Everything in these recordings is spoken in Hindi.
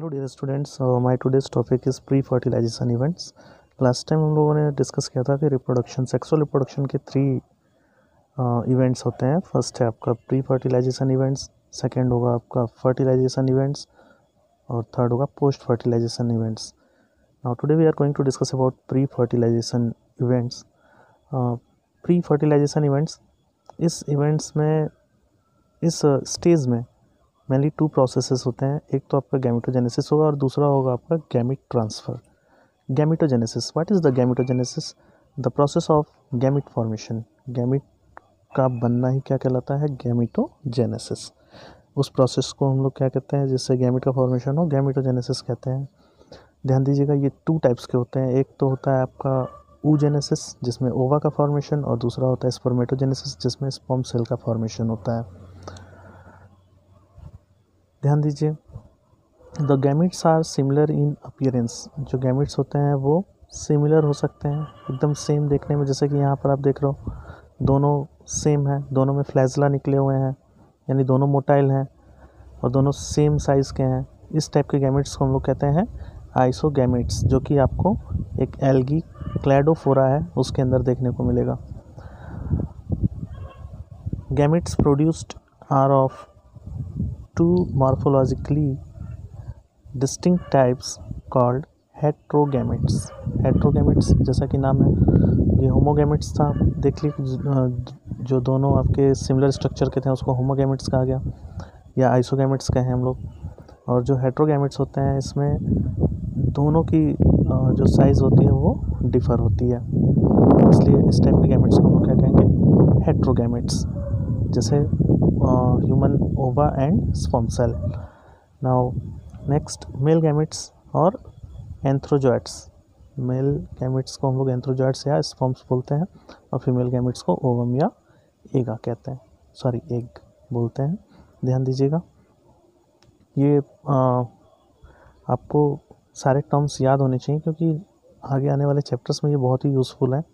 Hello dear students, my today's topic is pre fertilization events. Last time हम लोगों ने डिस्कस किया था कि रिप्रोडक्शन, सेक्सुअल रिप्रोडक्शन के 3 इवेंट्स होते हैं। फर्स्ट है आपका प्री फर्टिलाइजेशन इवेंट्स, सेकंड होगा आपका फर्टिलाइजेशन इवेंट्स और थर्ड होगा post fertilization events. Now today we are going to discuss about pre fertilization events. Pre fertilization events, इस इवेंट्स में, इस स्टेज में मेनली 2 प्रोसेसेस होते हैं। एक तो आपका गैमेटोजेनेसिस होगा और दूसरा होगा आपका gamete transfer. Gametogenesis, what is the gametogenesis? The process of gamete formation. Gamete का बनना ही क्या कहलाता है? गैमेटोजेनेसिस। उस प्रोसेस को हम लोग क्या कहते हैं जिससे गैमिट का फॉर्मेशन हो? गैमेटोजेनेसिस कहते हैं। ध्यान दीजिएगा, ये 2 टाइप्स के होते हैं। एक तो होता है आपका oogenesis जिसमें ओवा का फॉर्मेशन, और दूसरा होता है स्पर्मेटोजेनेसिस जिसमें स्पर्म सेल का फॉर्मेशन होता है। ध्यान दीजिए, the gametes are similar in appearance. जो गैमिट्स होते हैं वो सिमिलर हो सकते हैं, एकदम सेम देखने में। जैसे कि यहाँ पर आप देख रहे हो, दोनों सेम हैं, दोनों में फ्लैजला निकले हुए हैं, यानी दोनों मोटाइल हैं और दोनों सेम साइज़ के हैं। इस टाइप के गैमिट्स को हम लोग कहते हैं आइसोगैमिट्स, जो कि आपको एक एल्गी क्लैडोफोरा है उसके अंदर देखने को मिलेगा। Gametes produced are of 2 morphologically distinct types called heterogametes। heterogametes जैसा कि नाम है, ये होमोगैमेट्स था। देख लीजिए, जो दोनों आपके सिमिलर स्ट्रक्चर के थे उसको होमोगैमेट्स कहा गया या आइसोगैमेट्स कहें हम लोग। और जो हेट्रोगैमेट्स होते हैं इसमें दोनों की जो साइज़ होती है वो डिफ़र होती है, इसलिए इस टाइप के गैमेट्स को हम लोग क्या कहेंगे? हेट्रोगैमेट्स, जैसे human ova and sperm cell. Now next, male gametes और एंथ्रोजॉइट्स। मेल गैमेट्स को हम लोग एंथ्रोजॉइट्स या स्पर्म्स बोलते हैं और फीमेल गैमेट्स को ओवम या एगा कहते हैं, एग बोलते हैं। ध्यान दीजिएगा, ये आपको सारे टर्म्स याद होने चाहिए क्योंकि आगे आने वाले चैप्टर्स में ये बहुत ही यूज़फुल है।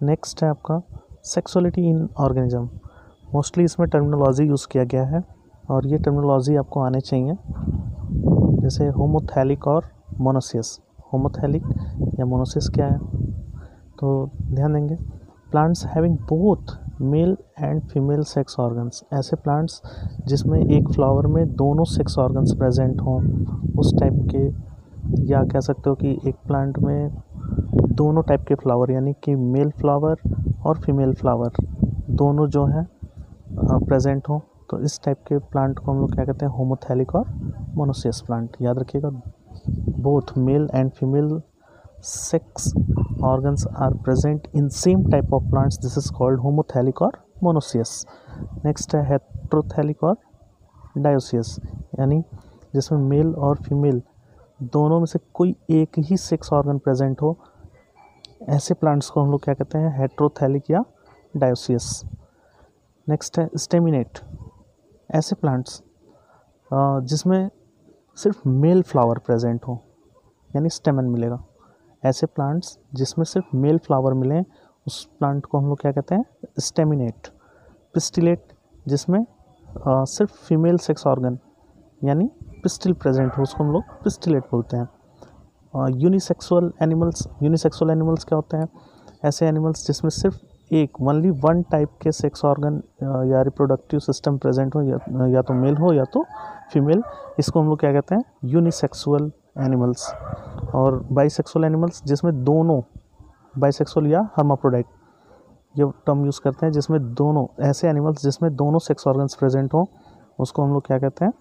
नेक्स्ट है आपका सेक्सुअलिटी इन ऑर्गेनिज्म। मोस्टली इसमें टर्मिनोलॉजी यूज़ किया गया है और ये टर्मिनोलॉजी आपको आने चाहिए, जैसे होमोथैलिक और मोनोसियस। होमोथैलिक या मोनोसियस क्या है तो ध्यान देंगे। Plants having both male and female sex organs, ऐसे प्लांट्स जिसमें एक फ्लावर में दोनों सेक्स ऑर्गन्स प्रेजेंट हों, उस टाइप के। या कह सकते हो कि एक प्लांट में दोनों टाइप के फ्लावर, यानी कि मेल फ्लावर और फीमेल फ्लावर दोनों जो हैं प्रेजेंट हो, तो इस टाइप के प्लांट को हम लोग क्या कहते हैं? होमोथैलिक और मोनोसियस प्लांट। याद रखिएगा, both male and female sex organs are present in same type of plants, this is called homothallic और मोनोसियस। नेक्स्ट है हेट्रोथैलिक और डायोसियस, यानी जिसमें मेल और फीमेल दोनों में से कोई एक ही सेक्स ऑर्गन प्रेजेंट हो, ऐसे प्लांट्स को हम लोग क्या कहते हैं? हेट्रोथैलिक या डायोसियस। नेक्स्ट है स्टेमिनेट, ऐसे प्लांट्स जिसमें सिर्फ मेल फ्लावर प्रेजेंट हो, यानी स्टेमन मिलेगा। ऐसे प्लांट्स जिसमें सिर्फ मेल फ्लावर मिले, उस प्लांट को हम लोग क्या कहते हैं? स्टेमिनेट। पिस्टिलेट, जिसमें सिर्फ फीमेल सेक्स ऑर्गन यानी पिस्टिल प्रेजेंट हो, उसको हम लोग पिस्टिलेट बोलते हैं। यूनिसेक्सुअल एनिमल्स, यूनिसेक्सुअल एनिमल्स क्या होते हैं? ऐसे एनिमल्स जिसमें सिर्फ एक ओनली वन टाइप के सेक्स ऑर्गन या रिप्रोडक्टिव सिस्टम प्रेजेंट हो, या तो मेल हो या तो फीमेल, इसको हम लोग क्या कहते हैं? Unisexual animals. और बाइसेक्सुअल एनिमल्स, जिसमें दोनों, बाइसेक्सुअल या हर्माफ्रोडाइट ये टर्म यूज़ करते हैं, जिसमें दोनों, ऐसे एनिमल्स जिसमें दोनों सेक्स ऑर्गन्स प्रेजेंट हो, उसको हम लोग क्या कहते हैं?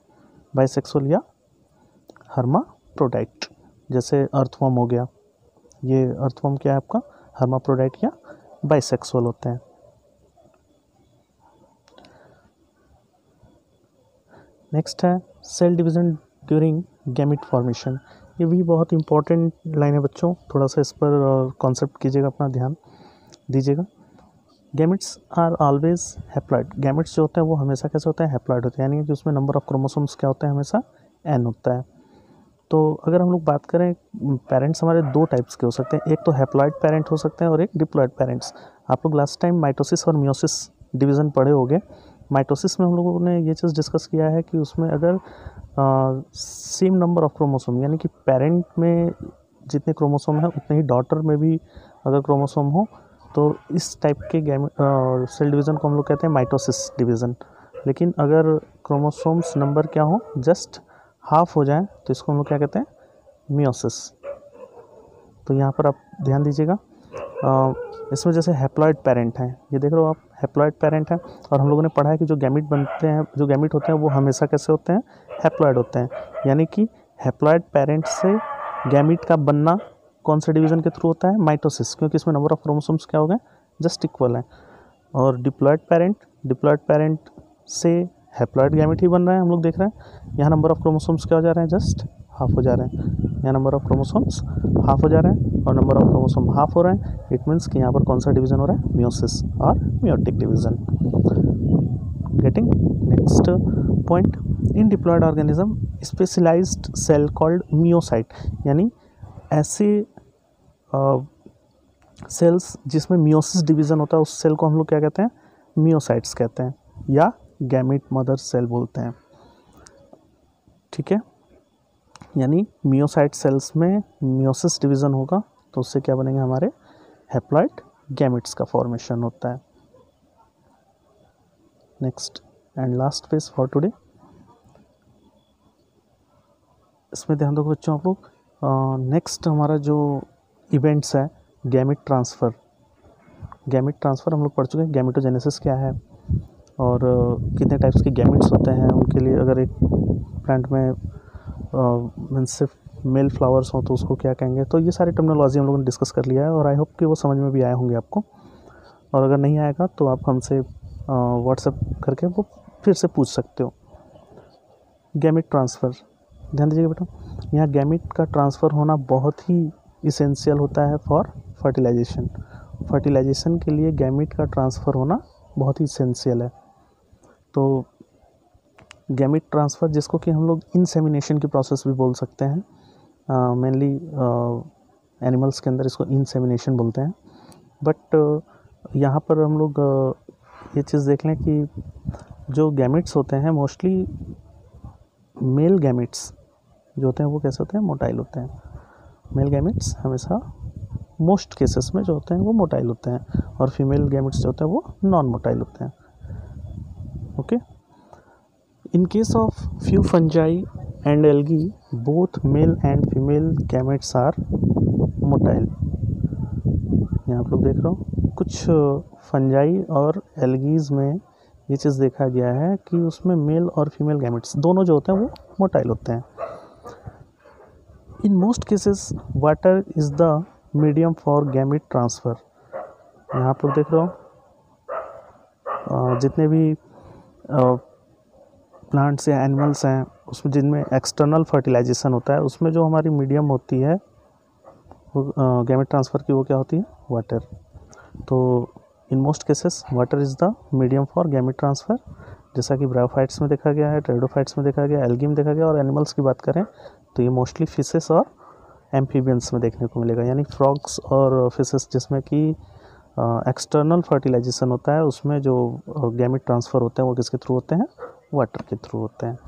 बाइसेक्सुअल या हर्माफ्रोडाइट। जैसे अर्थवर्म हो गया, ये अर्थवर्म क्या है आपका? हर्माफ्रोडाइट या बाइसेक्सुअल होते हैं। नेक्स्ट है cell division during gamete formation. ये भी बहुत इंपॉर्टेंट लाइन है बच्चों, थोड़ा सा इस पर कॉन्सेप्ट कीजिएगा, अपना ध्यान दीजिएगा। Gametes are always haploid. Gametes जो होते हैं वो हमेशा कैसे होते हैं? हैप्लॉइड होते हैं, यानी कि उसमें नंबर ऑफ क्रोमोसोम्स क्या होता है? हमेशा n होता है। तो अगर हम लोग बात करें, पेरेंट्स हमारे 2 टाइप्स के हो सकते हैं, एक तो हैप्लॉइड पेरेंट हो सकते हैं और एक डिप्लॉइड पेरेंट्स। आप लोग लास्ट टाइम माइटोसिस और मियोसिस डिवीज़न पढ़े होंगे। माइटोसिस में हम लोगों ने ये चीज़ डिस्कस किया है कि उसमें अगर सेम नंबर ऑफ क्रोमोसोम, यानी कि पेरेंट में जितने क्रोमोसोम हैं उतने ही डॉटर में भी अगर क्रोमोसोम हो, तो इस टाइप के सेल डिवीज़न को हम लोग कहते हैं माइटोसिस डिवीज़न। लेकिन अगर क्रोमोसोम्स नंबर क्या हो, जस्ट हाफ हो जाए, तो इसको हम लोग क्या कहते हैं, मियोसिस। तो यहाँ पर आप ध्यान दीजिएगा, इसमें जैसे हैप्लॉइड पेरेंट हैं, ये देख रहे हो आप, हैप्लॉइड पेरेंट हैं, और हम लोगों ने पढ़ा है कि जो गैमीट बनते हैं, जो गैमीट होते हैं वो हमेशा कैसे होते हैं, हैप्लॉइड होते हैं। यानी कि हैप्लॉइड पेरेंट से गैमीट का बनना कौन से डिवीज़न के थ्रू होता है, माइटोसिस, क्योंकि इसमें नंबर ऑफ क्रोमोसोम्स क्या हो गए, जस्ट इक्वल हैं। और डिप्लॉइड पेरेंट से हैप्लॉइड गैमीट ही बन रहा है, हम लोग देख रहे हैं। यहाँ नंबर ऑफ क्रोमोसोम्स क्या हो जा रहे हैं, जस्ट हाफ हो जा रहे हैं। यहाँ नंबर ऑफ क्रोमोसोम्स हाफ हो जा रहे हैं, और नंबर ऑफ क्रोमोसोम हाफ हो रहे हैं, इट मीन्स कि यहाँ पर कौन सा डिवीज़न हो रहा है, मियोसिस और meiotic division. Getting next point, in diploid organism specialised cell called meiocyte, यानी ऐसे सेल्स जिसमें मियोसिस डिवीज़न होता है, उस सेल को हम लोग क्या कहते हैं, मियोसाइट्स कहते हैं, या गैमीट मदर सेल बोलते हैं। ठीक है, यानी मियोसाइट सेल्स में मियोसिस डिवीज़न होगा, तो उससे क्या बनेंगे, हमारे हैप्लॉइड गैमेट्स का फॉर्मेशन होता है। Next and last phase for today, इसमें ध्यान दो बच्चों आप लोग। नेक्स्ट हमारा जो इवेंट्स है, गैमेट ट्रांसफ़र हम लोग पढ़ चुके हैं। गैमेटोजेनेसिस क्या है, और कितने टाइप्स के गैमेट्स होते हैं उनके लिए। अगर एक प्लांट में सिर्फ मेल फ्लावर्स हों तो उसको क्या कहेंगे, तो ये सारी टर्मिनोलॉजी हम लोगों ने डिस्कस कर लिया है, और आई होप कि वो समझ में भी आए होंगे आपको। और अगर नहीं आएगा तो आप हमसे व्हाट्सएप करके वो फिर से पूछ सकते हो। गैमेट ट्रांसफ़र, ध्यान दीजिएगा बेटा, यहाँ गैमेट का ट्रांसफ़र होना बहुत ही इसेंशियल होता है फॉर फर्टिलाइजेशन के लिए गैमेट का ट्रांसफ़र होना बहुत ही इसेंशियल है। तो गैमेट ट्रांसफ़र, जिसको कि हम लोग इंसेमिनेशन की प्रोसेस भी बोल सकते हैं, मेनली एनिमल्स के अंदर इसको इंसेमिनेशन बोलते हैं। बट यहाँ पर हम लोग ये चीज़ देख लें कि जो गैमेट्स होते हैं, मोस्टली मेल गैमेट्स जो होते हैं वो कैसे होते हैं, मोटाइल होते हैं। मेल गैमेट्स हमेशा मोस्ट केसेस में जो होते हैं वो मोटाइल होते हैं, और फीमेल गैमेट्स जो होते हैं वो नॉन मोटाइल होते हैं। Okay, in case of few fungi and algae, both male and female gametes are motile. यहाँ आप लोग देख रहे हो, कुछ फंजाई और एल्गीज़ में ये चीज़ देखा गया है कि उसमें मेल और फीमेल गैमेट्स दोनों जो होते हैं वो मोटाइल होते हैं। In most cases water is the medium for gamete transfer. यहाँ आप लोग देख रहे हो, जितने भी प्लांट्स या एनिमल्स हैं उसमें जिनमें एक्सटर्नल फर्टिलाइजेशन होता है, उसमें जो हमारी मीडियम होती है वो गैमेट ट्रांसफ़र की, वो क्या होती है, वाटर। तो in most cases water is the medium for gamete transfer, जैसा कि ब्रायोफाइट्स में देखा गया है, टेरिडोफाइट्स में देखा गया, एल्गी में देखा गया। और एनिमल्स की बात करें तो ये मोस्टली फिशेस और एम्फीबियंस में देखने को मिलेगा, यानी फ्रॉग्स और फिशेस जिसमें कि एक्सटर्नल फर्टिलाइजेशन होता है, उसमें जो गैमेट ट्रांसफ़र होते हैं वो किसके थ्रू होते हैं, वाटर के थ्रू होते हैं।